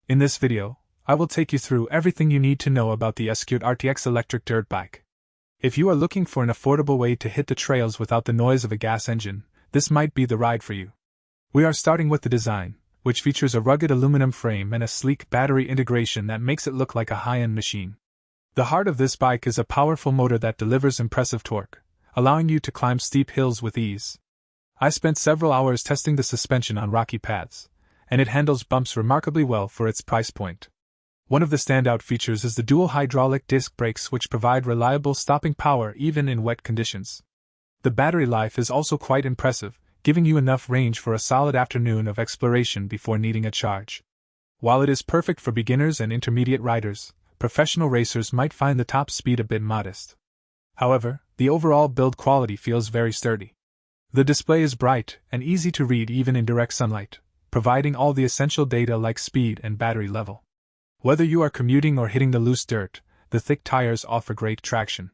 In this video, I will take you through everything you need to know about the ESKUTE RTX electric dirt bike. If you are looking for an affordable way to hit the trails without the noise of a gas engine, this might be the ride for you. We are starting with the design, which features a rugged aluminum frame and a sleek battery integration that makes it look like a high-end machine. The heart of this bike is a powerful motor that delivers impressive torque, allowing you to climb steep hills with ease. I spent several hours testing the suspension on rocky paths, and it handles bumps remarkably well for its price point. One of the standout features is the dual hydraulic disc brakes, which provide reliable stopping power even in wet conditions. The battery life is also quite impressive, giving you enough range for a solid afternoon of exploration before needing a charge. While it is perfect for beginners and intermediate riders, professional racers might find the top speed a bit modest. However, the overall build quality feels very sturdy. The display is bright and easy to read even in direct sunlight, providing all the essential data like speed and battery level. Whether you are commuting or hitting the loose dirt, the thick tires offer great traction.